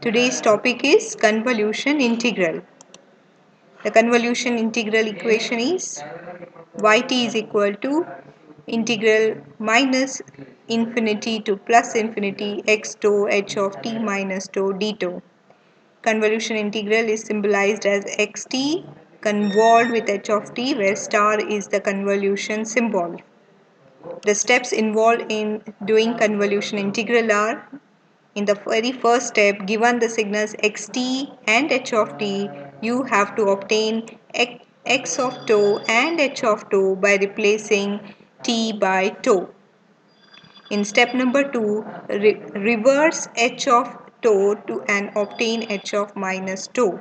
Today's topic is convolution integral. The convolution integral equation is yt is equal to integral minus infinity to plus infinity x tau h of t minus tau d tau. Convolution integral is symbolized as xt convolved with h of t, where star is the convolution symbol. The steps involved in doing convolution integral are: in the very first step, given the signals xt and h of t, you have to obtain x of tau and h of tau by replacing t by tau. In step number 2, reverse h of tau to and obtain h of minus tau.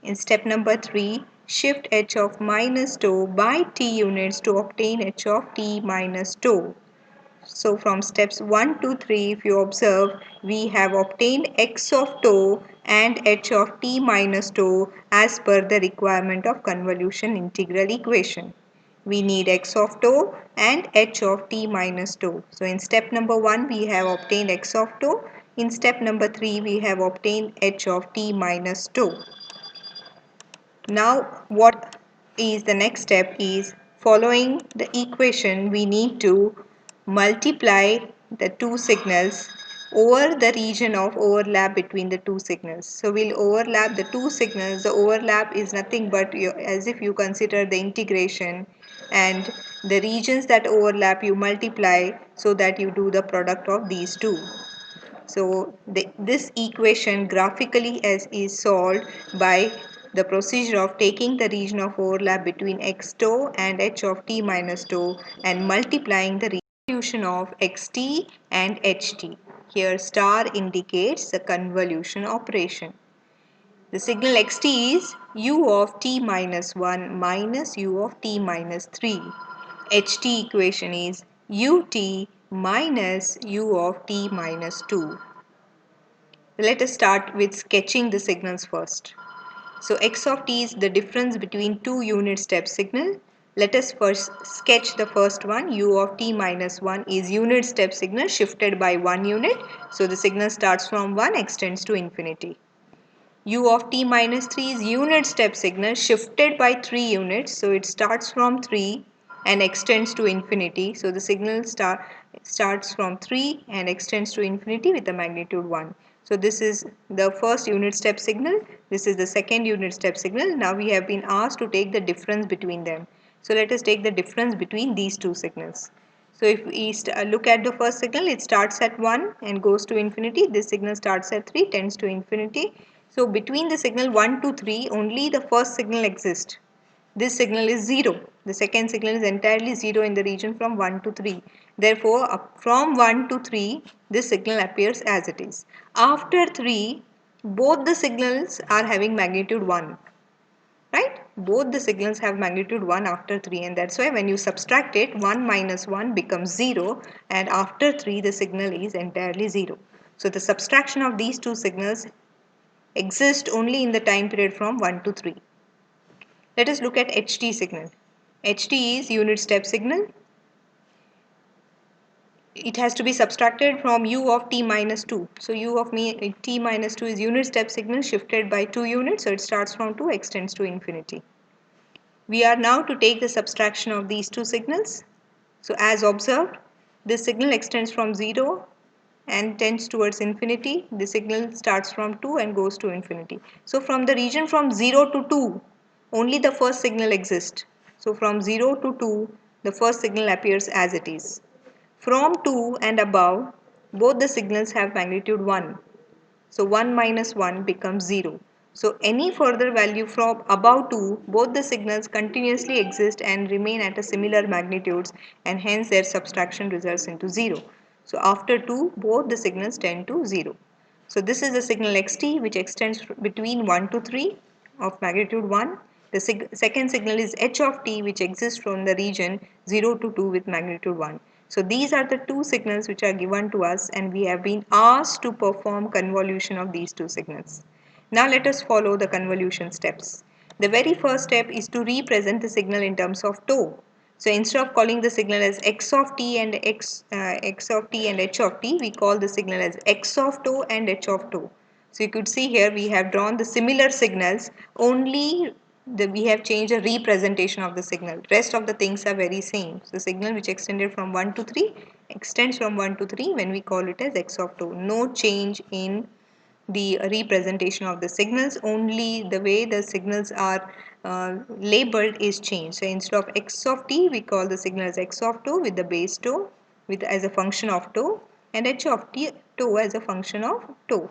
In step number 3, shift h of minus tau by t units to obtain h of t minus tau. So from steps 1 to 3, if you observe, we have obtained x of tau and h of t minus tau as per the requirement of convolution integral equation. We need x of tau and h of t minus tau. So in step number 1, we have obtained x of tau. In step number 3, we have obtained h of t minus tau. Now what is the next step is, following the equation, we need to multiply the two signals over the region of overlap between the two signals. So we'll overlap the two signals. The overlap is nothing but as if you consider the integration, and the regions that overlap you multiply so that you do the product of these two. So this equation graphically is solved by the procedure of taking the region of overlap between x tau and h of t minus tau and multiplying the resolution of xt and ht. Here star indicates the convolution operation. The signal xt is u of t minus 1 minus u of t minus 3. ht equation is ut minus u of t minus 2. Let us start with sketching the signals first. So x of t is the difference between two unit step signal. Let us first sketch the first one. U of t minus 1 is unit step signal shifted by 1 unit. So the signal starts from 1, extends to infinity. U of t minus 3 is unit step signal shifted by 3 units. So it starts from 3 and extends to infinity. So the signal starts from 3 and extends to infinity with a magnitude 1. So this is the first unit step signal. This is the second unit step signal. Now we have been asked to take the difference between them. So let us take the difference between these two signals. So if we look at the first signal, it starts at 1 and goes to infinity. This signal starts at 3, tends to infinity. So between the signal 1 to 3, only the first signal exists. This signal is 0. The second signal is entirely 0 in the region from 1 to 3. Therefore, from 1 to 3, this signal appears as it is. After 3, both the signals are having magnitude 1. Right? Both the signals have magnitude 1 after 3, and that's why when you subtract it, 1 minus 1 becomes 0, and after 3 the signal is entirely 0. So the subtraction of these two signals exist only in the time period from 1 to 3. Let us look at ht signal. ht is unit step signal. It has to be subtracted from u of t minus 2. So u of t minus 2 is unit step signal shifted by 2 units. So it starts from 2, extends to infinity. We are now to take the subtraction of these two signals. So as observed, this signal extends from 0 and tends towards infinity. The signal starts from 2 and goes to infinity. So from the region from 0 to 2, only the first signal exists. So from 0 to 2, the first signal appears as it is. From 2 and above, both the signals have magnitude 1. So 1 minus 1 becomes 0. So any further value from above 2, both the signals continuously exist and remain at a similar magnitudes, and hence their subtraction results into 0. So after 2, both the signals tend to 0. So this is the signal xt, which extends between 1 to 3 of magnitude 1. The second signal is h of t, which exists from the region 0 to 2 with magnitude 1. So these are the two signals which are given to us, and we have been asked to perform convolution of these two signals. Now let us follow the convolution steps. The very first step is to represent the signal in terms of tau. So instead of calling the signal as x of t and x of t and h of t, we call the signal as x of tau and h of tau. So you could see here we have drawn the similar signals, only we have changed the representation of the signal. Rest of the things are very same. So signal which extended from 1 to 3 extends from 1 to 3 when we call it as x of tau. No change in the representation of the signals, only the way the signals are labeled is changed. So instead of x of t, we call the signal as x of tau with the base tau with as a function of tau, and h of t tau as a function of tau.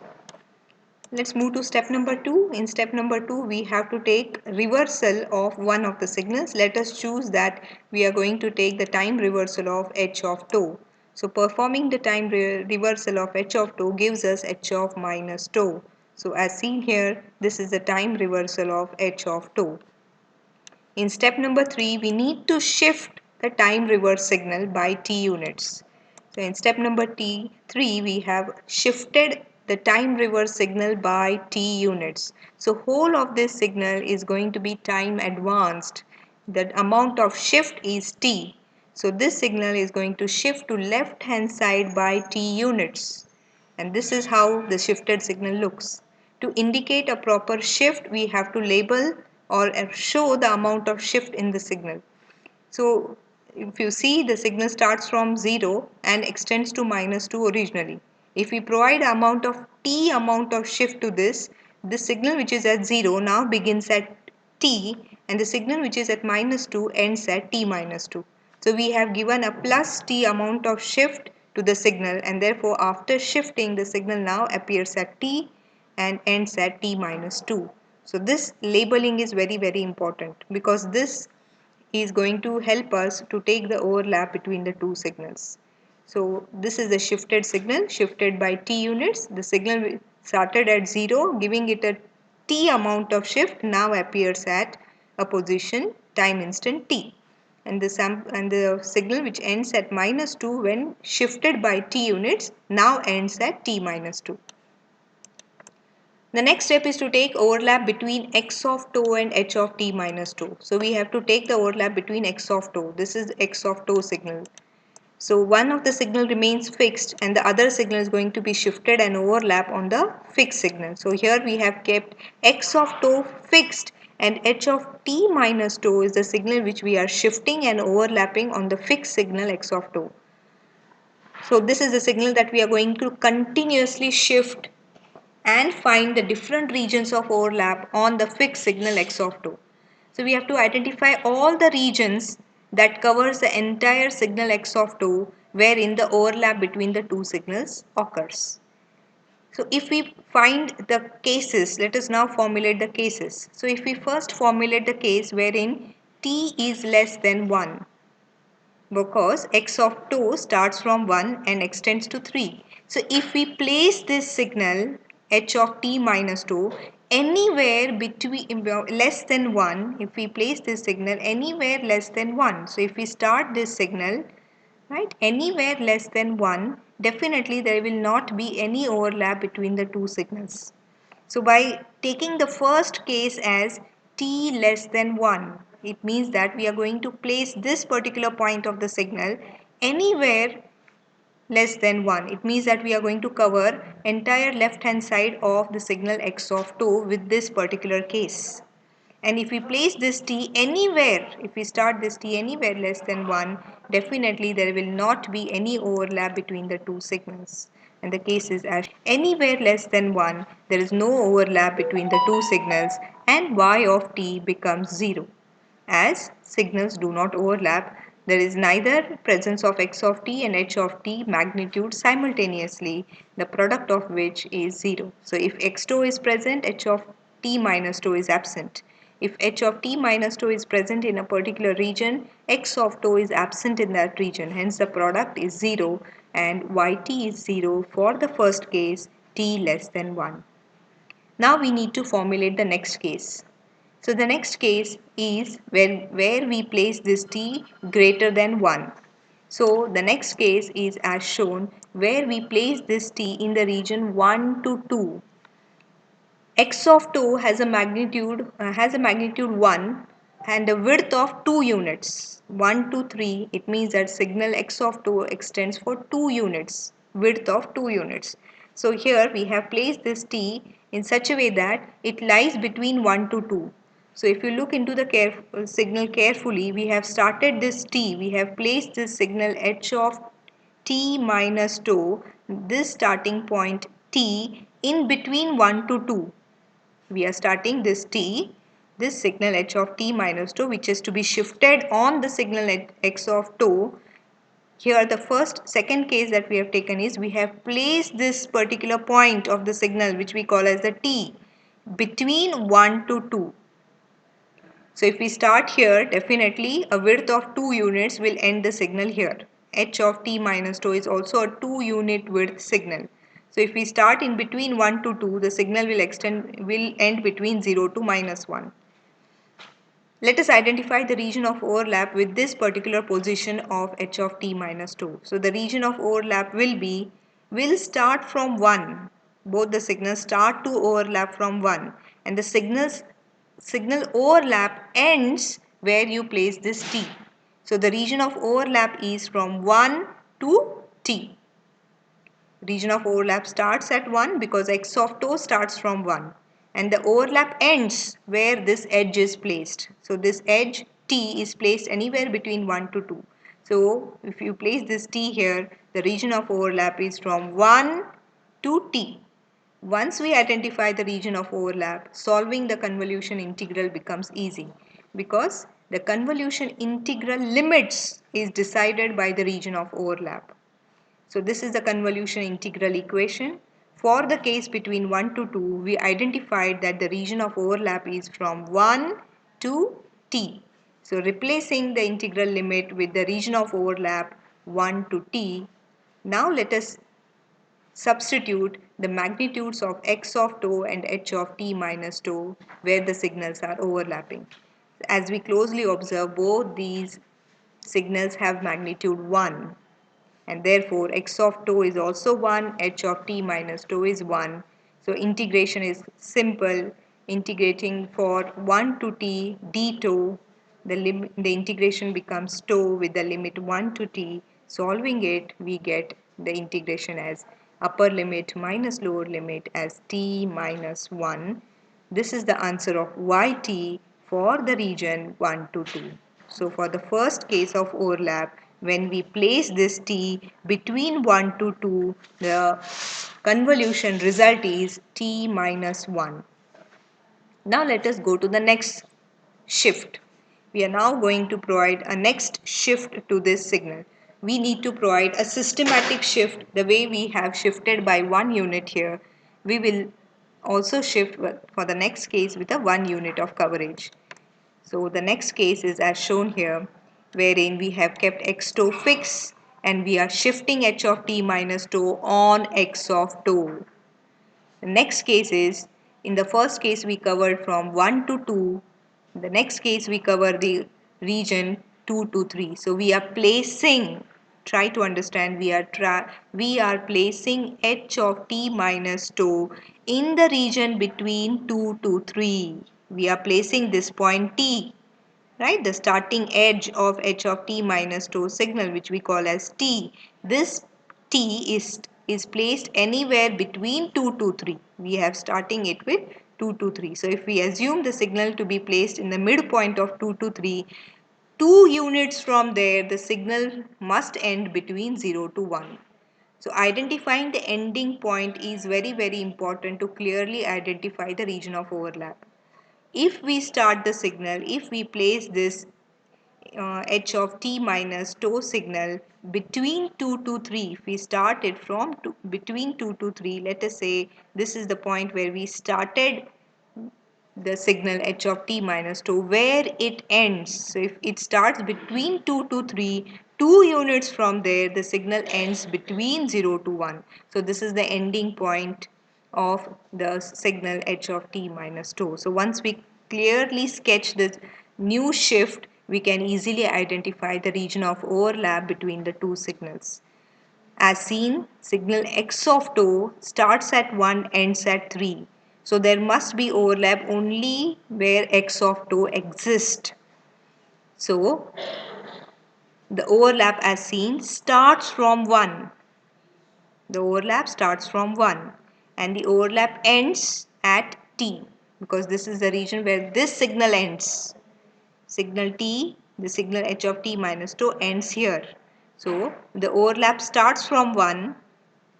Let's move to step number 2. In step number 2, we have to take reversal of one of the signals. Let us choose that we are going to take the time reversal of h of tau. So performing the time reversal of h of tau gives us h of minus tau. So as seen here, this is the time reversal of h of tau. In step number 3, we need to shift the time reverse signal by t units. So in step number 3, we have shifted the time reverse signal by t units. So whole of this signal is going to be time advanced. The amount of shift is t. So this signal is going to shift to left hand side by t units. And this is how the shifted signal looks. To indicate a proper shift, we have to label or show the amount of shift in the signal. So if you see, the signal starts from 0 and extends to minus 2 originally. If we provide amount of t amount of shift to this, the signal which is at 0 now begins at t, and the signal which is at minus 2 ends at t minus 2. So we have given a plus t amount of shift to the signal, and therefore after shifting, the signal now appears at t and ends at t minus 2. So this labeling is very important, because this is going to help us to take the overlap between the two signals. So this is the shifted signal, shifted by t units. The signal started at 0, giving it a t amount of shift, now appears at a position time instant t. And the signal which ends at minus 2 when shifted by t units now ends at t minus 2. The next step is to take overlap between x of tau and h of t minus tau. So we have to take the overlap between x of tau. This is x of tau signal. So one of the signal remains fixed and the other signal is going to be shifted and overlap on the fixed signal. So here we have kept x of tau fixed, and h of t minus tau is the signal which we are shifting and overlapping on the fixed signal x of tau. So this is the signal that we are going to continuously shift and find the different regions of overlap on the fixed signal x of tau. So we have to identify all the regions that covers the entire signal x of tau wherein the overlap between the two signals occurs. So if we find the cases, let us now formulate the cases. So if we first formulate the case wherein t is less than 1, because x of tau starts from 1 and extends to 3. So if we place this signal h of t minus tau anywhere between less than 1, if we place this signal anywhere less than 1, so if we start this signal right anywhere less than 1, definitely there will not be any overlap between the two signals. So by taking the first case as t less than 1, it means that we are going to place this particular point of the signal anywhere less than 1. It means that we are going to cover entire left hand side of the signal x of tau with this particular case. And if we place this t anywhere, if we start this t anywhere less than 1, definitely there will not be any overlap between the two signals. And the case is as anywhere less than 1, there is no overlap between the two signals, and y of t becomes 0. As signals do not overlap, there is neither presence of x of t and h of t magnitude simultaneously, the product of which is 0. So if x tau is present, h of t minus tau is absent. If h of t minus tau is present in a particular region, x of tau is absent in that region. Hence the product is 0 and yt is 0 for the first case, t less than 1. Now we need to formulate the next case. So the next case is where we place this t greater than 1. So the next case is as shown, where we place this t in the region 1 to 2. X of tau has a magnitude 1, and a width of 2 units. 1, 2, 3, it means that signal x of 2 extends for 2 units, width of 2 units. So here we have placed this t in such a way that it lies between 1 to 2. So if you look into the signal carefully, we have started this t, we have placed this signal h of t minus tau, this starting point t in between 1 to 2. We are starting this t, this signal h of t minus tau, which is to be shifted on the signal x of tau. Here the second case that we have taken is we have placed this particular point of the signal, which we call as the t, between 1 to 2. So if we start here, definitely a width of 2 units will end the signal here. H of t minus tau is also a 2 unit width signal. So if we start in between 1 to 2, the signal will end between 0 to minus 1. Let us identify the region of overlap with this particular position of h of t minus 2. So the region of overlap will start from 1. Both the signals start to overlap from 1, and the signal overlap ends where you place this t. So the region of overlap is from 1 to t. Region of overlap starts at 1 because x of tau starts from 1, and the overlap ends where this edge is placed. So this edge t is placed anywhere between 1 to 2. So if you place this t here, the region of overlap is from 1 to t. Once we identify the region of overlap, solving the convolution integral becomes easy because the convolution integral limits is decided by the region of overlap. So this is the convolution integral equation. For the case between 1 to 2, we identified that the region of overlap is from 1 to t. So replacing the integral limit with the region of overlap 1 to t. Now let us substitute the magnitudes of x of tau and h of t minus tau where the signals are overlapping. As we closely observe, both these signals have magnitude 1. And therefore x of tau is also 1, h of t minus tau is 1. So integration is simple. Integrating for 1 to t d tau, the integration becomes tau with the limit 1 to t. Solving it, we get the integration as upper limit minus lower limit as t minus 1. This is the answer of yt for the region 1 to 2. So for the first case of overlap, when we place this t between 1 to 2, the convolution result is t minus 1. Now let us go to the next shift. We are now going to provide a next shift to this signal. We need to provide a systematic shift. The way we have shifted by 1 unit here, we will also shift for the next case with a 1 unit of coverage. So the next case is as shown here, wherein we have kept x tau fixed and we are shifting h of t minus tau on x of tau. The next case is, in the first case we covered from 1 to 2, the next case we cover the region 2 to 3. So we are placing, try to understand, we are placing h of t minus tau in the region between 2 to 3. We are placing this point t, right, the starting edge of h of t minus tau signal, which we call as t. This t is placed anywhere between 2 to 3. We have starting it with 2 to 3. So if we assume the signal to be placed in the midpoint of 2 to 3, 2 units from there the signal must end between 0 to 1. So identifying the ending point is very important to clearly identify the region of overlap. If we start the signal, if we place this h of t minus tau signal between 2 to 3, if we start it from between 2 to 3, let us say this is the point where we started the signal h of t minus tau, where it ends. So if it starts between 2 to 3, 2 units from there the signal ends between 0 to 1. So this is the ending point of the signal h of t minus tau. So once we clearly sketch this new shift, we can easily identify the region of overlap between the two signals. As seen, signal x of tau starts at 1, ends at 3. So there must be overlap only where x of tau exists. So the overlap as seen starts from 1. The overlap starts from 1 and the overlap ends at T, because this is the region where this signal ends. Signal T, the signal h of t minus 2 ends here. So the overlap starts from 1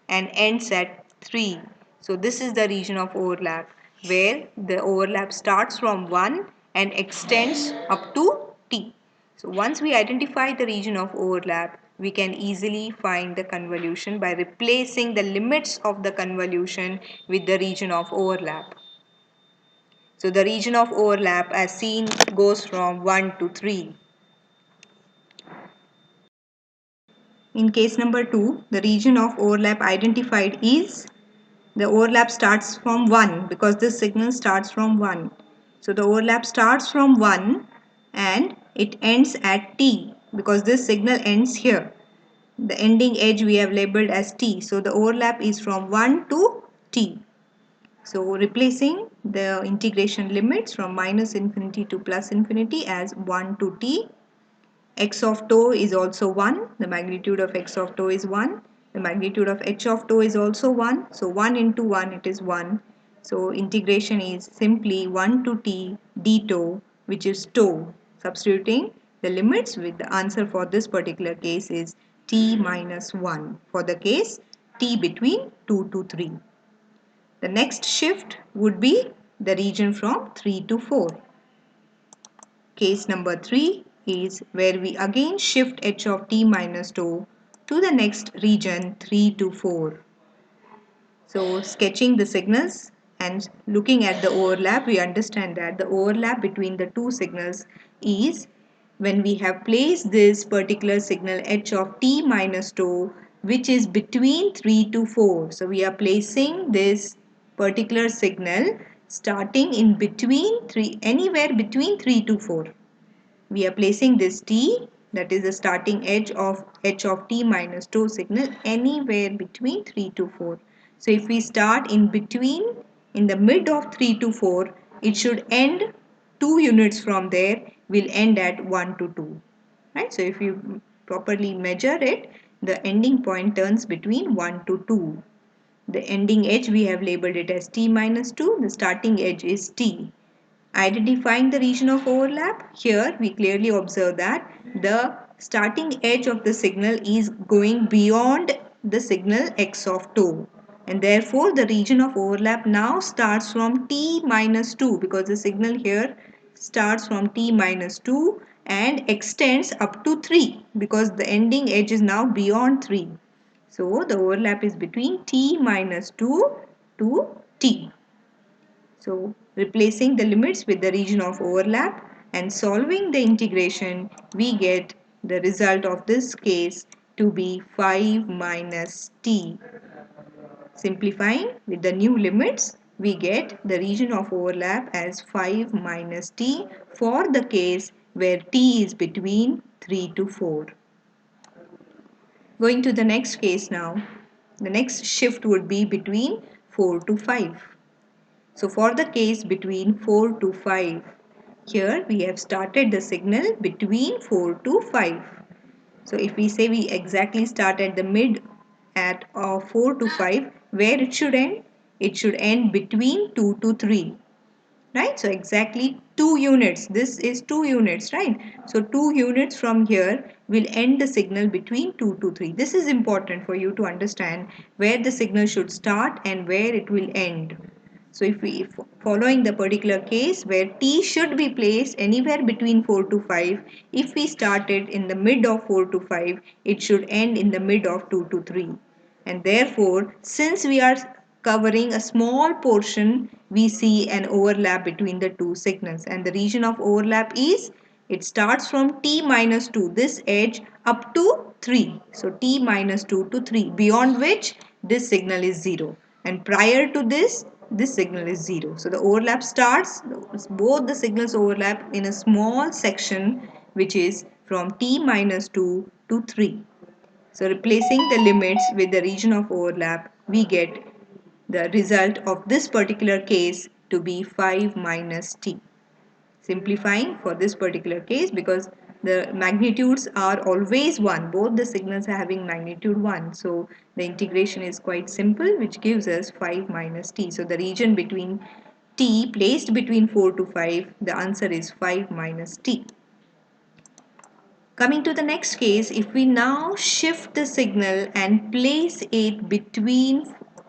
and ends at 3. So this is the region of overlap where the overlap starts from 1 and extends up to t. So once we identify the region of overlap, we can easily find the convolution by replacing the limits of the convolution with the region of overlap. So the region of overlap as seen goes from 1 to 3. In case number 2, the region of overlap identified is, the overlap starts from 1 because this signal starts from 1. So the overlap starts from 1 and it ends at T because this signal ends here. The ending edge we have labeled as T. So the overlap is from 1 to T. So replacing the integration limits from minus infinity to plus infinity as 1 to T. X of tau is also 1. The magnitude of x of tau is 1. The magnitude of h of tau is also 1. So 1 into 1 it is 1. So integration is simply 1 to t d tau, which is tau. Substituting the limits with the answer for this particular case is t minus 1 for the case t between 2 to 3. The next shift would be the region from 3 to 4. Case number 3 is where we again shift h of t minus 2 to the next region 3 to 4. So sketching the signals and looking at the overlap, we understand that the overlap between the two signals is when we have placed this particular signal h of t minus 2, which is between 3 to 4. So we are placing this particular signal starting in between 3, anywhere between 3 to 4. We are placing this t, that is the starting edge of h of t minus 2 signal, anywhere between 3 to 4. So if we start in between, in the mid of 3 to 4, it should end 2 units from there, will end at 1 to 2. Right? So if you properly measure it, the ending point turns between 1 to 2. The ending edge we have labeled it as t minus 2, the starting edge is t. Identifying the region of overlap, here we clearly observe that the starting edge of the signal is going beyond the signal x of tau, and therefore the region of overlap now starts from t minus 2 because the signal here starts from t minus 2 and extends up to 3 because the ending edge is now beyond 3. So the overlap is between t minus 2 to t. So replacing the limits with the region of overlap and solving the integration, we get the result of this case to be 5 minus t. Simplifying with the new limits, we get the region of overlap as 5 minus t for the case where t is between 3 to 4. Going to the next case now, the next shift would be between 4 to 5. So for the case between 4 to 5, here we have started the signal between 4 to 5. So if we say we exactly start at the mid at 4 to 5, where it should end? It should end between 2 to 3. Right? So exactly 2 units. This is 2 units, right? So 2 units from here will end the signal between 2 to 3. This is important for you to understand where the signal should start and where it will end. So if we following the particular case where t should be placed anywhere between 4 to 5, if we started in the mid of 4 to 5, it should end in the mid of 2 to 3. And therefore, since we are covering a small portion, we see an overlap between the two signals. And the region of overlap is, it starts from t minus 2, this edge, up to 3. So t minus 2 to 3, beyond which this signal is 0. And prior to this signal is 0. So the overlap starts, both the signals overlap in a small section which is from t minus 2 to 3. So replacing the limits with the region of overlap, we get the result of this particular case to be 5 minus t. Simplifying for this particular case, because the magnitudes are always 1. Both the signals are having magnitude 1. So the integration is quite simple, which gives us 5 minus t. So the region between t placed between 4 to 5, the answer is 5 minus t. Coming to the next case, if we now shift the signal and place it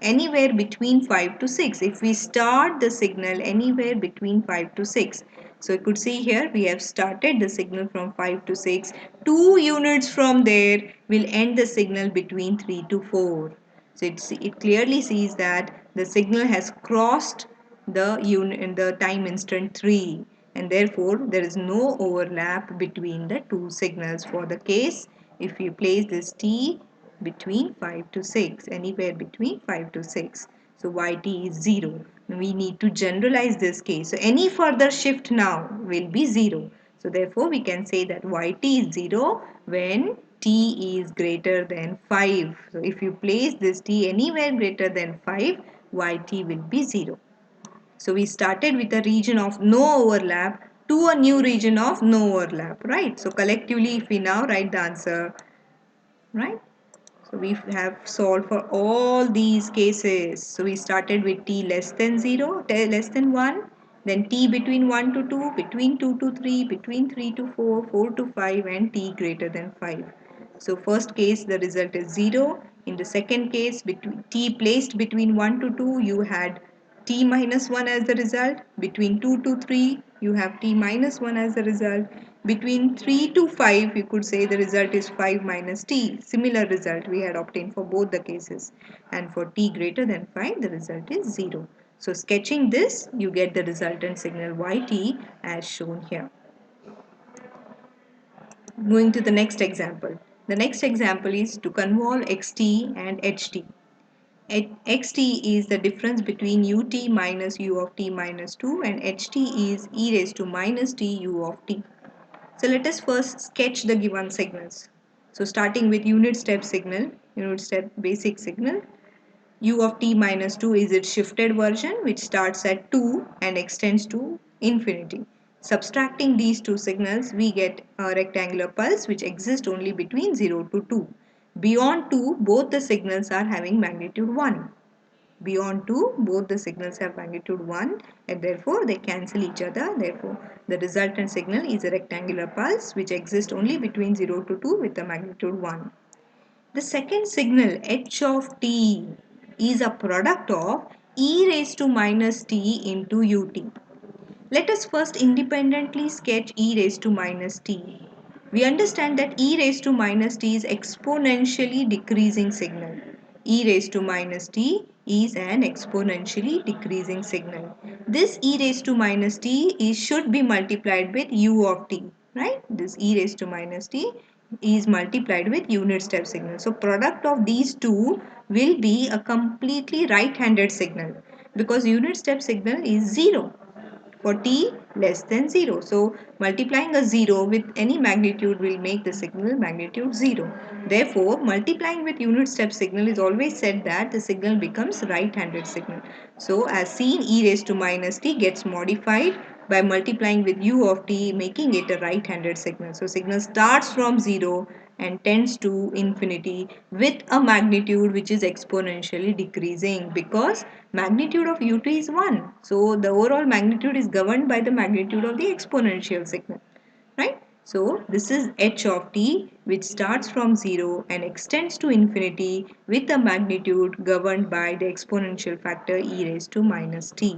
anywhere between 5 to 6, if we start the signal anywhere between 5 to 6, so you could see here we have started the signal from 5 to 6, 2 units from there will end the signal between 3 to 4. So it clearly sees that the signal has crossed the time instant 3, and therefore there is no overlap between the two signals for the case if you place this t between 5 to 6, anywhere between 5 to 6. So yt is 0. We need to generalize this case. So any further shift now will be 0. So therefore we can say that yt is 0 when t is greater than 5. So if you place this t anywhere greater than 5, yt will be 0. So we started with a region of no overlap to a new region of no overlap, right? So collectively, if we now write the answer, right? So we have solved for all these cases. So we started with t less than 0, t less than 1, then t between 1 to 2, between 2 to 3, between 3 to 4, 4 to 5, and t greater than 5. So first case the result is 0. In the second case, between t placed between 1 to 2, you had t minus 1 as the result. Between 2 to 3, you have t minus 1 as the result. Between 3 to 5, you could say the result is 5 minus t. Similar result we had obtained for both the cases. And for t greater than 5, the result is 0. So sketching this, you get the resultant signal yt as shown here. Going to the next example. The next example is to convolve xt and ht. Xt is the difference between ut minus u of t minus 2, and ht is e raised to minus t u of t. So let us first sketch the given signals. So starting with unit step signal, unit step basic signal, u of t minus 2 is its shifted version which starts at 2 and extends to infinity. Subtracting these two signals, we get a rectangular pulse which exists only between 0 to 2. Beyond 2, both the signals are having magnitude 1. Beyond 2, both the signals have magnitude 1, and therefore they cancel each other. Therefore, the resultant signal is a rectangular pulse which exists only between 0 to 2 with a magnitude 1. The second signal h of t is a product of e raised to minus t into ut. Let us first independently sketch e raised to minus t. We understand that e raised to minus t is exponentially decreasing signal. E raised to minus t is an exponentially decreasing signal. This e raised to minus t should be multiplied with u of t, right? This e raised to minus t is multiplied with unit step signal. So product of these two will be a completely right-handed signal because unit step signal is 0 for t less than 0. So multiplying a 0 with any magnitude will make the signal magnitude 0. Therefore, multiplying with unit step signal is always said that the signal becomes right-handed signal. So as seen, e raised to minus t gets modified by multiplying with u of t, making it a right-handed signal. So signal starts from 0 and tends to infinity with a magnitude which is exponentially decreasing because magnitude of ut is 1. So the overall magnitude is governed by the magnitude of the exponential signal, right? So this is h of t which starts from 0 and extends to infinity with a magnitude governed by the exponential factor e raised to minus t.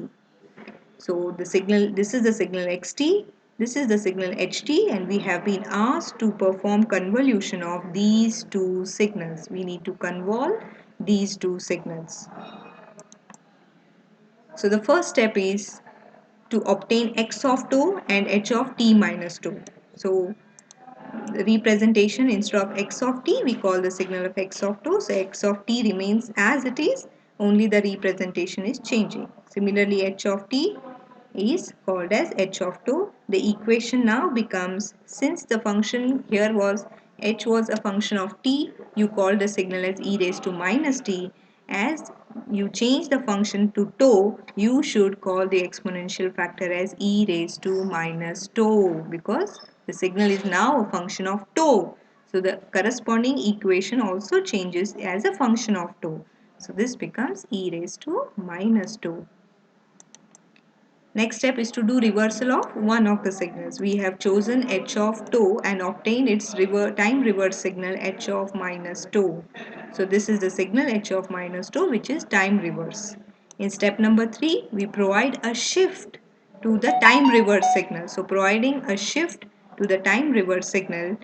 So the signal, this is the signal xt, this is the signal ht, and we have been asked to perform convolution of these two signals. We need to convolve these two signals. So the first step is to obtain x of 2 and h of t minus 2. So the representation, instead of x of t, we call the signal of x of 2. So x of t remains as it is, only the representation is changing. Similarly, h of t is called as h of 2. The equation now becomes, since the function here was h was a function of t, you call the signal as e raised to minus t. As you change the function to tau, you should call the exponential factor as e raised to minus tau because The signal is now a function of tau. So the corresponding equation also changes as a function of tau. So this becomes e raised to minus tau. Next step is to do reversal of one of the signals. We have chosen h of tau and obtained its time reverse signal h of minus tau. So this is the signal h of minus tau, which is time reverse. In step number 3, we provide a shift to the time reverse signal. So providing a shift to the time reverse signal,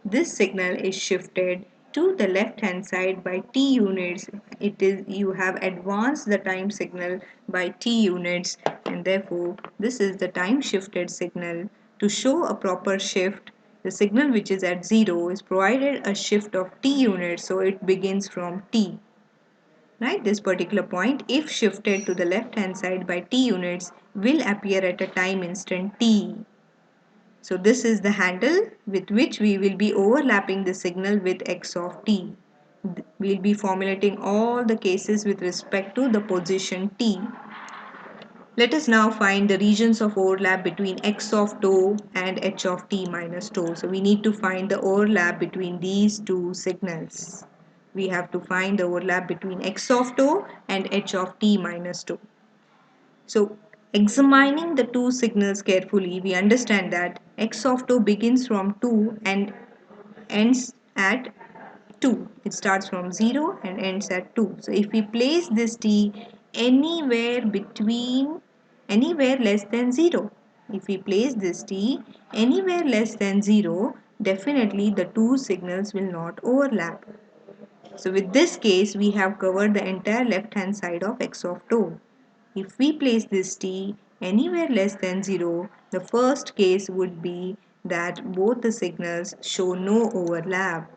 this signal is shifted to the left hand side by t units. You have advanced the time signal by t units, and therefore this is the time shifted signal. To show a proper shift, the signal which is at 0 is provided a shift of t units, so it begins from t. Right, this particular point, if shifted to the left hand side by t units, will appear at a time instant t. So this is the handle with which we will be overlapping the signal with x of t. We will be formulating all the cases with respect to the position t. Let us now find the regions of overlap between x of tau and h of t minus tau. So we need to find the overlap between these two signals. We have to find the overlap between x of tau and h of t minus tau. So examining the two signals carefully, we understand that x of tau begins from 2 and ends at 2. It starts from 0 and ends at 2. So if we place this t anywhere less than 0, if we place this t anywhere less than 0, definitely the two signals will not overlap. So with this case, we have covered the entire left hand side of x of tau. If we place this t anywhere less than 0, the first case would be that both the signals show no overlap.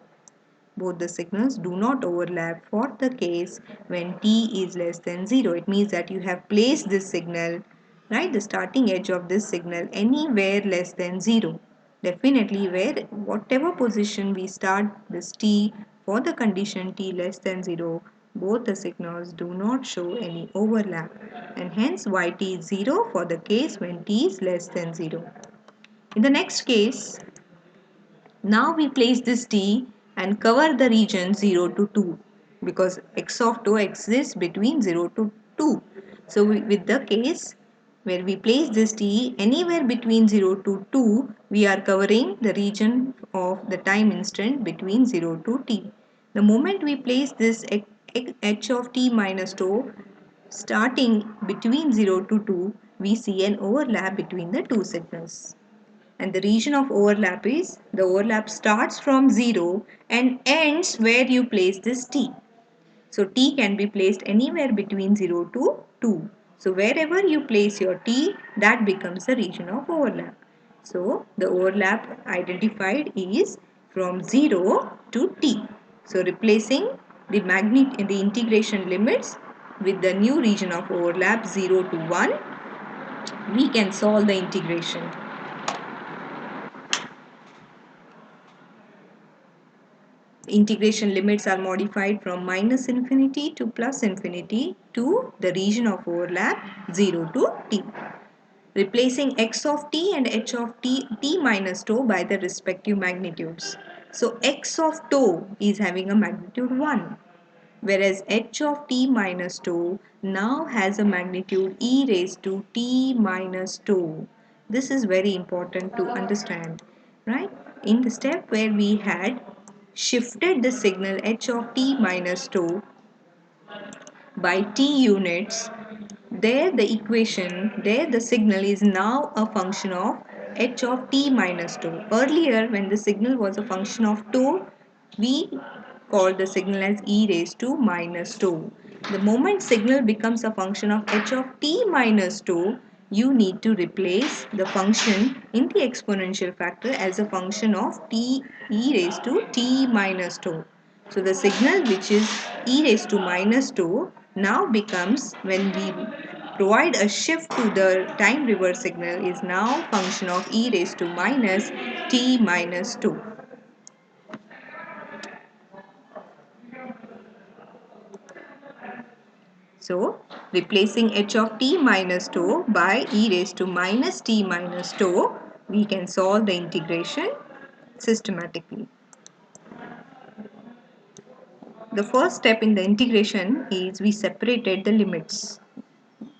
Both the signals do not overlap for the case when t is less than 0. It means that you have placed this signal, right, the starting edge of this signal anywhere less than 0. Definitely where whatever position we start this t for the condition t less than 0, both the signals do not show any overlap, and hence yt is 0 for the case when t is less than 0. In the next case, now we place this t and cover the region 0 to 2 because x of tau exists between 0 to 2. So with the case where we place this t anywhere between 0 to 2, we are covering the region of the time instant between 0 to t. The moment we place this h of t minus tau starting between 0 to 2, we see an overlap between the two signals. And the region of overlap is, the overlap starts from 0 and ends where you place this t. So t can be placed anywhere between 0 to 2. So wherever you place your t, that becomes the region of overlap. So the overlap identified is from 0 to t. So replacing the integration limits with the new region of overlap 0 to 1, we can solve the integration. Integration limits are modified from minus infinity to plus infinity to the region of overlap 0 to t, replacing x of t and h of t minus tau by the respective magnitudes. So x of tau is having a magnitude 1, whereas h of t minus tau now has a magnitude e raised to t minus tau. This is very important to understand, right? In the step where we had shifted the signal h of t minus tau by t units, there the signal is now a function of h of t minus tau. Earlier, when the signal was a function of tau, we called the signal as e raised to minus tau. The moment signal becomes a function of h of t minus tau, you need to replace the function in the exponential factor as a function of t e raised to t minus tau. So the signal which is e raised to minus tau now becomes, when we provide a shift to the time reverse signal, is now function of e raised to minus t minus tau. So replacing h of t minus tau by e raised to minus t minus tau, we can solve the integration systematically. The first step in the integration is we separated the limits,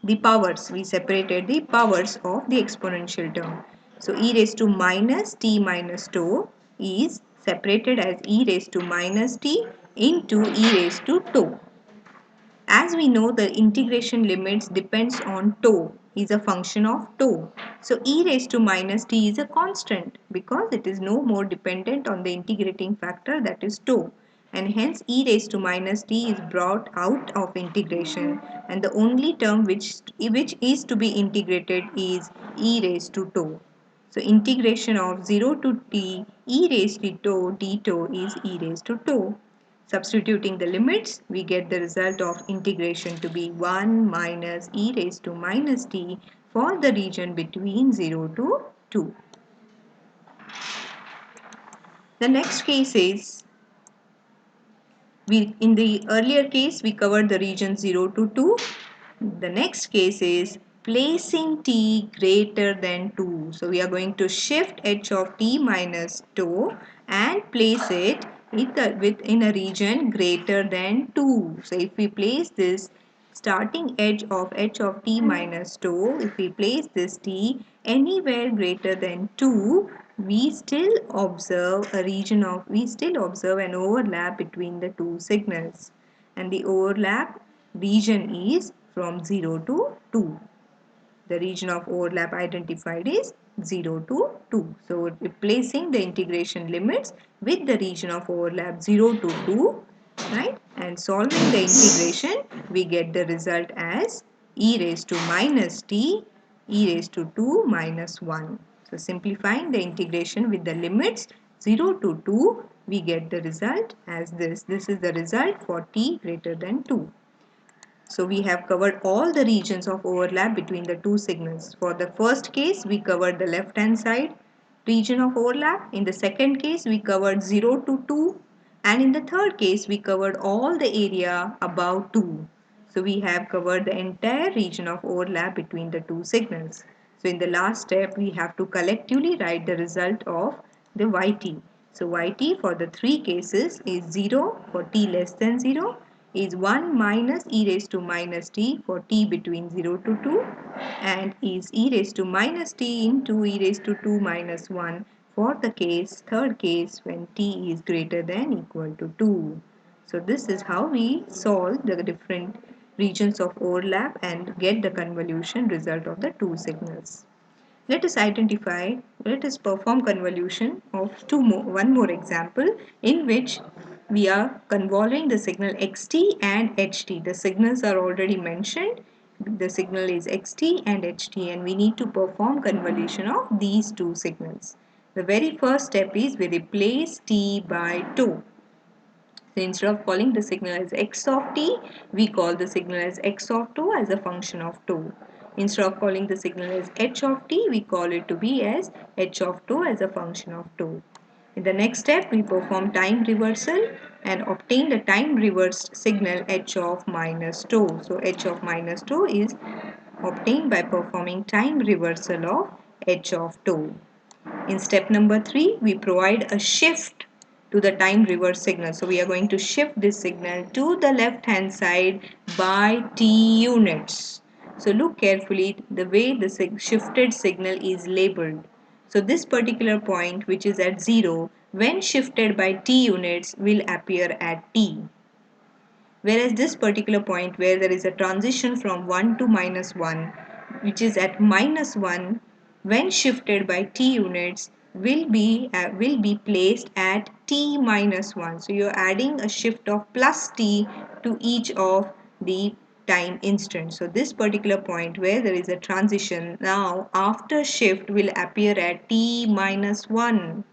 the powers. We separated the powers of the exponential term. So e raised to minus t minus tau is separated as e raised to minus t into e raised to tau. As we know, the integration limits depends on tau, is a function of tau. So e raised to minus t is a constant because it is no more dependent on the integrating factor, that is tau, and hence e raised to minus t is brought out of integration, and the only term which is to be integrated is e raised to tau. So integration of 0 to t e raised to tau d tau is e raised to tau. Substituting the limits, we get the result of integration to be 1 minus e raised to minus t for the region between 0 to 2. The next case is, in the earlier case we covered the region 0 to 2. The next case is placing t greater than 2. So we are going to shift h of t minus 2 and place it within a region greater than 2. So if we place this starting edge of h of t minus 2, if we place this t anywhere greater than 2, we still observe an overlap between the two signals, and the overlap region is from 0 to 2. The region of overlap identified is 0 to 2. So replacing the integration limits with the region of overlap 0 to 2, right, and solving the integration, we get the result as e raised to minus t e raised to 2 minus 1. So simplifying the integration with the limits 0 to 2, we get the result as this. This is the result for t greater than 2. So we have covered all the regions of overlap between the two signals. For the first case, we covered the left hand side region of overlap. In the second case, we covered 0 to 2. And in the third case, we covered all the area above 2. So we have covered the entire region of overlap between the two signals. So in the last step, we have to collectively write the result of the yt. So yt for the three cases is 0 for t less than 0, is 1 minus e raised to minus t for t between 0 to 2, and is e raised to minus t into e raised to 2 minus 1 for the third case when t is greater than equal to 2. So this is how we solve the different regions of overlap and get the convolution result of the two signals. Let us perform convolution of one more example in which we are convolving the signal xt and ht. The signals are already mentioned. The signal is xt and ht, and we need to perform convolution of these two signals. The very first step is we replace t by tau. So instead of calling the signal as x of t, we call the signal as x of tau as a function of tau. Instead of calling the signal as h of t, we call it to be as h of tau as a function of tau. In the next step, we perform time reversal and obtain the time reversed signal h of minus tau. So h of minus tau is obtained by performing time reversal of h of tau. In step number 3, we provide a shift to the time reverse signal. So we are going to shift this signal to the left hand side by t units. So look carefully the way the shifted signal is labeled. So this particular point, which is at 0, when shifted by t units will appear at t. Whereas this particular point where there is a transition from 1 to minus 1, which is at minus 1, when shifted by t units will be placed at t minus 1. So you're adding a shift of plus t to each of the time instants. So this particular point where there is a transition now after shift will appear at t minus 1,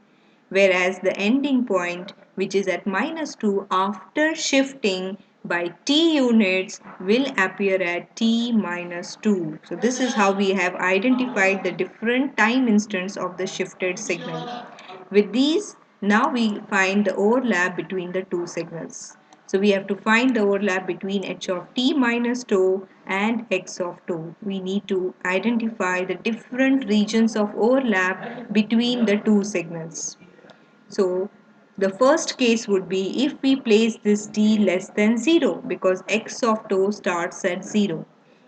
whereas the ending point, which is at minus 2 after shifting by t units, will appear at t minus 2. So this is how we have identified the different time instants of the shifted signal. With these, now we find the overlap between the two signals. So we have to find the overlap between h of t minus tau and x of tau. We need to identify the different regions of overlap between the two signals. So the first case would be if we place this t less than 0 because x of tau starts at 0.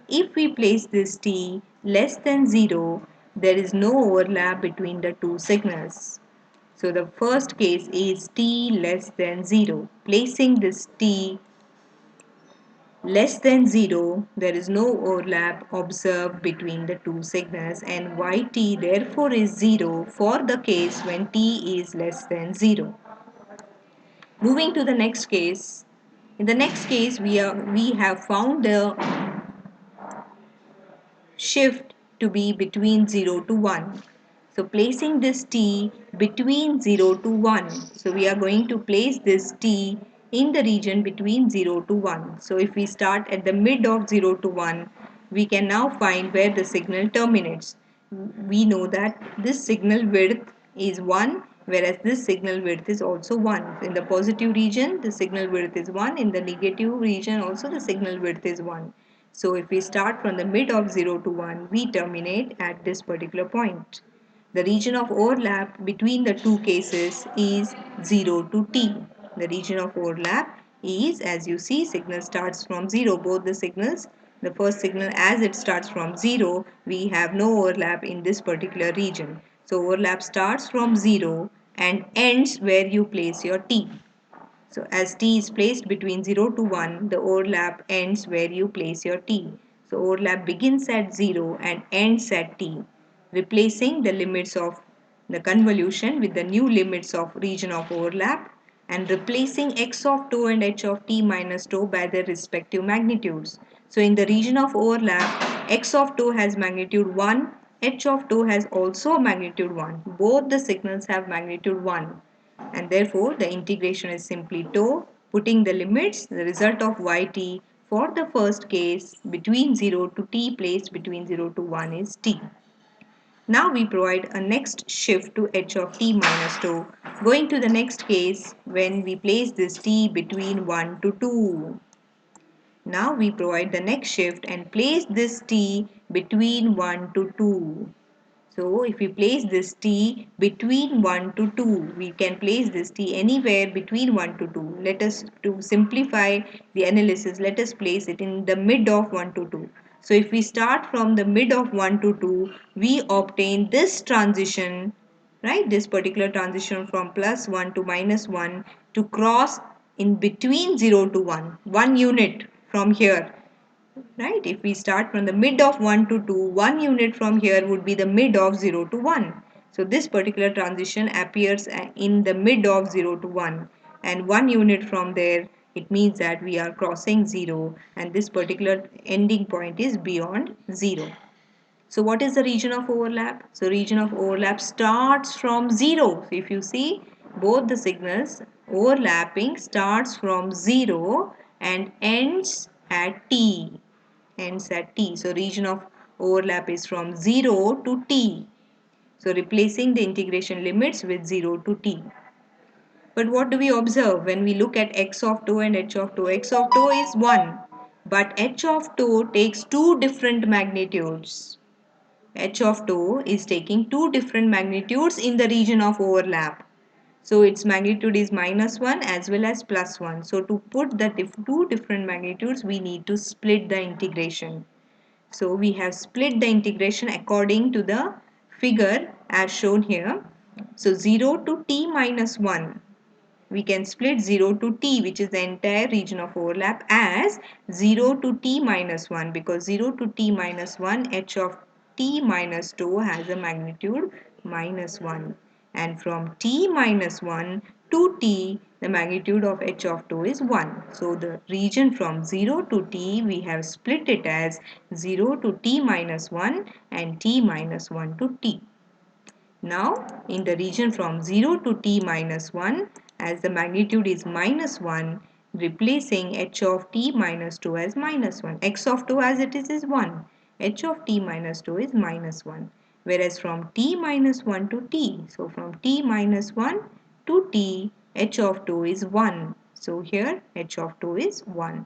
If we place this t less than 0, there is no overlap between the two signals. So the first case is t less than 0. Placing this t less than 0, there is no overlap observed between the two signals, and yt therefore is 0 for the case when t is less than 0. Moving to the next case. In the next case, we have found the shift to be between 0 to 1. So placing this t between 0 to 1. So we are going to place this t in the region between 0 to 1. So if we start at the mid of 0 to 1, we can now find where the signal terminates. We know that this signal width is 1, whereas this signal width is also 1. In the positive region, the signal width is 1. In the negative region also, the signal width is 1. So if we start from the mid of 0 to 1, we terminate at this particular point. The region of overlap between the two cases is 0 to t. The region of overlap is, as you see, signal starts from 0. Both the signals, the first signal as it starts from 0, we have no overlap in this particular region. So overlap starts from 0 and ends where you place your t. So as t is placed between 0 to 1, the overlap ends where you place your t. So overlap begins at 0 and ends at t, replacing the limits of the convolution with the new limits of region of overlap and replacing x of tau and h of t minus tau by their respective magnitudes. So in the region of overlap, x of tau has magnitude 1, h of tau has also magnitude 1. Both the signals have magnitude 1. And therefore the integration is simply tau, putting the limits, the result of yt for the first case between 0 to t placed between 0 to 1 is t. Now we provide a next shift to h of t minus tau, going to the next case when we place this t between 1 to 2. Now we provide the next shift and place this t between 1 to 2. So if we place this t between 1 to 2, we can place this t anywhere between 1 to 2. Let us, to simplify the analysis, let us place it in the mid of 1 to 2. So if we start from the mid of 1 to 2, we obtain this transition, right? This particular transition from plus 1 to minus 1 to cross in between 0 to 1, 1 unit from here. Right? If we start from the mid of 1 to 2, 1 unit from here would be the mid of 0 to 1. So this particular transition appears in the mid of 0 to 1, and 1 unit from there, it means that we are crossing 0 and this particular ending point is beyond 0. So what is the region of overlap? So region of overlap starts from 0. So if you see, both the signals overlapping starts from 0 and ends at t. Ends at t. So region of overlap is from 0 to t. So replacing the integration limits with 0 to t. But what do we observe when we look at x of tau and h of tau? X of tau is 1, but h of tau takes two different magnitudes. H of tau is taking two different magnitudes in the region of overlap. So its magnitude is minus 1 as well as plus 1. So to put the two different magnitudes, we need to split the integration. So we have split the integration according to the figure as shown here. So 0 to t minus 1. We can split 0 to t, which is the entire region of overlap, as 0 to t minus 1, because 0 to t minus 1, h of t minus tau has a magnitude minus 1. And from t minus 1 to t, the magnitude of h of tau is 1. So the region from 0 to t, we have split it as 0 to t minus 1 and t minus 1 to t. Now, in the region from 0 to t minus 1, as the magnitude is minus 1, replacing h of t minus 2 as minus 1. X of 2 as it is 1. H of t minus 2 is minus 1. Whereas from t minus 1 to t, so from t minus 1 to t, h of 2 is 1. So here h of 2 is 1.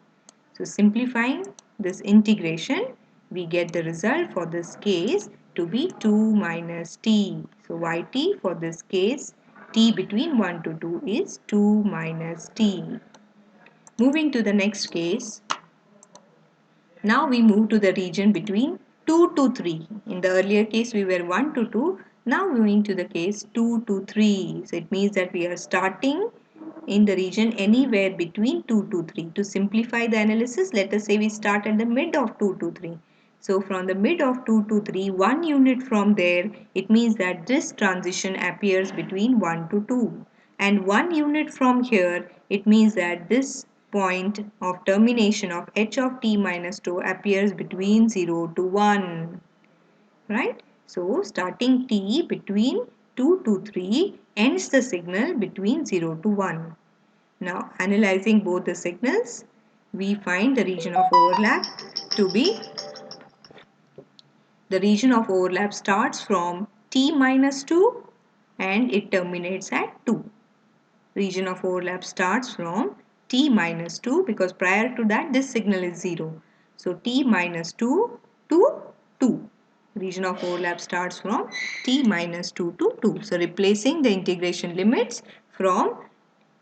So simplifying this integration, we get the result for this case to be 2 minus t. So yt for this case, t between 1 to 2 is 2 minus t. Moving to the next case, now we move to the region between 2 to 3. In the earlier case we were 1 to 2. Now moving to the case 2 to 3. So it means that we are starting in the region anywhere between 2 to 3. To simplify the analysis, let us say we start at the mid of 2 to 3. So from the mid of 2 to 3, 1 unit from there, it means that this transition appears between 1 to 2. And 1 unit from here, it means that this point of termination of h of t minus 2 appears between 0 to 1. Right? So starting t between 2 to 3 ends the signal between 0 to 1. Now analyzing both the signals, we find the region of overlap to be, the region of overlap starts from t minus 2 and it terminates at 2. Region of overlap starts from t minus 2 because prior to that this signal is 0. So t minus 2 to 2. Region of overlap starts from t minus 2 to 2. So replacing the integration limits from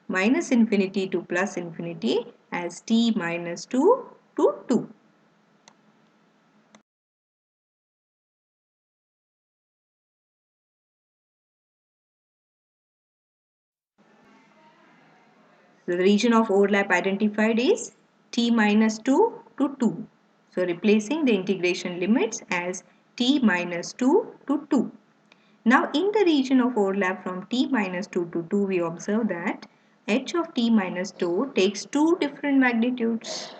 minus infinity to plus infinity as t minus 2 to 2. So the region of overlap identified is t minus 2 to 2. So replacing the integration limits as t minus 2 to 2. Now in the region of overlap from t minus 2 to 2, we observe that h of t minus 2 takes two different magnitudes.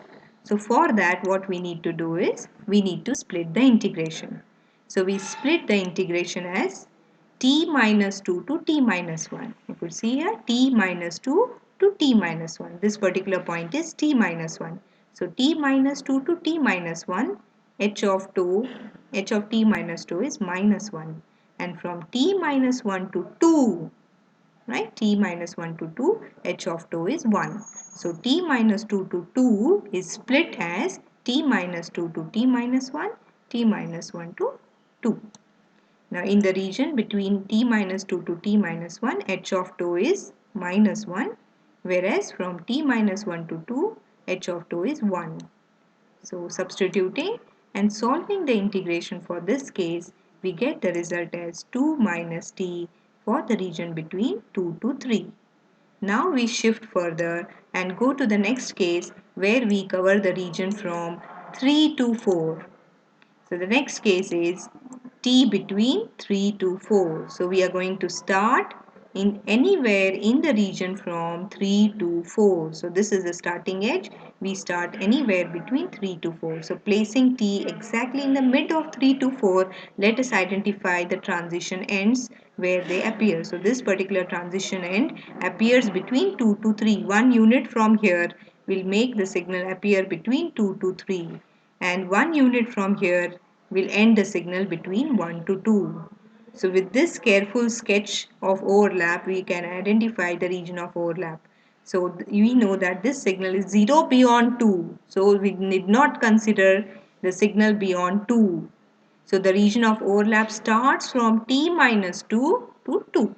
So for that what we need to do is we need to split the integration. So we split the integration as t minus 2 to t minus 1. You could see here t minus 2 to t minus 1. This particular point is t minus 1. So t minus 2 to t minus 1, h of 2, h of t minus 2 is minus 1. And from t minus 1 to 2, right, t minus 1 to 2, h of 2 is 1. So t minus 2 to 2 is split as t minus 2 to t minus 1, t minus 1 to 2. Now in the region between t minus 2 to t minus 1, h of 2 is minus 1, whereas from t minus 1 to 2, h of 2 is 1. So substituting and solving the integration for this case, we get the result as 2 minus t for the region between 2 to 3. Now we shift further and go to the next case where we cover the region from 3 to 4. So the next case is t between 3 to 4. So we are going to start in anywhere in the region from 3 to 4. So this is the starting edge. We start anywhere between 3 to 4. So placing t exactly in the mid of 3 to 4, let us identify the transition ends where they appear. So this particular transition end appears between 2 to 3. 1 unit from here will make the signal appear between 2 to 3. And 1 unit from here will end the signal between 1 to 2. So with this careful sketch of overlap, we can identify the region of overlap. So we know that this signal is 0 beyond 2. So we need not consider the signal beyond 2. So the region of overlap starts from t minus 2 to 2.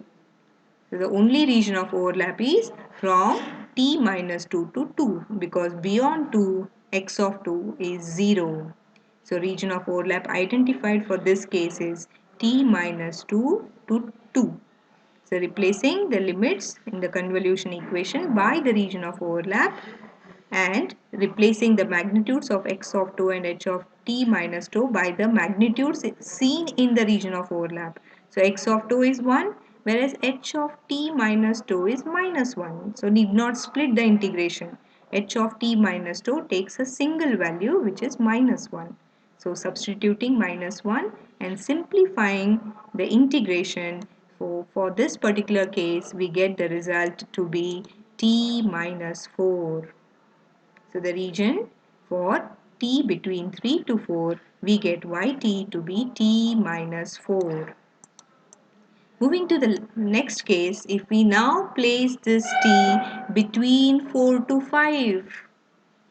So the only region of overlap is from t minus 2 to 2 because beyond 2 x of 2 is 0. So region of overlap identified for this case is t minus 2 to 2. So replacing the limits in the convolution equation by the region of overlap and replacing the magnitudes of x of 2 and h of t minus 2 by the magnitudes seen in the region of overlap. So x of 2 is 1 whereas h of t minus 2 is minus 1. So need not split the integration. H of t minus 2 takes a single value which is minus 1. So substituting minus 1 and simplifying the integration for this particular case, we get the result to be t minus 4. So the region for t between 3 to 4, we get yt to be t minus 4. Moving to the next case, if we now place this t between 4 to 5,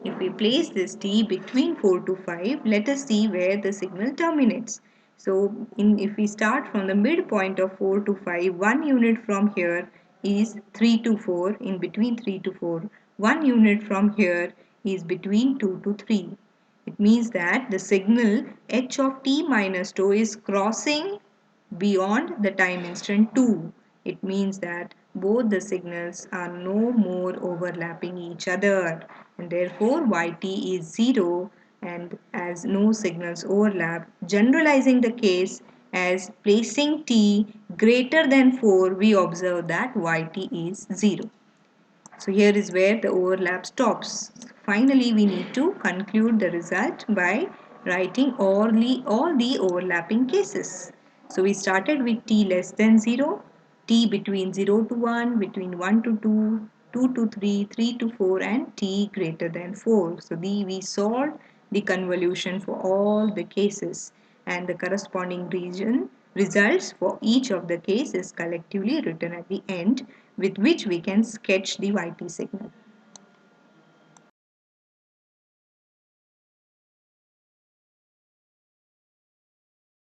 if we place this t between 4 to 5, let us see where the signal terminates. So if we start from the midpoint of 4 to 5, 1 unit from here is 3 to 4, in between 3 to 4. 1 unit from here is between 2 to 3. It means that the signal h of t minus tau is crossing beyond the time instant 2. It means that both the signals are no more overlapping each other, and therefore yt is 0, and as no signals overlap, generalizing the case as placing t greater than 4, we observe that yt is 0. So here is where the overlap stops. Finally, we need to conclude the result by writing all the overlapping cases. So we started with t less than 0, t between 0 to 1, between 1 to 2, 2 to 3, 3 to 4, and t greater than 4. So we solved the convolution for all the cases, and the corresponding results for each of the cases collectively written at the end, with which we can sketch the yt signal.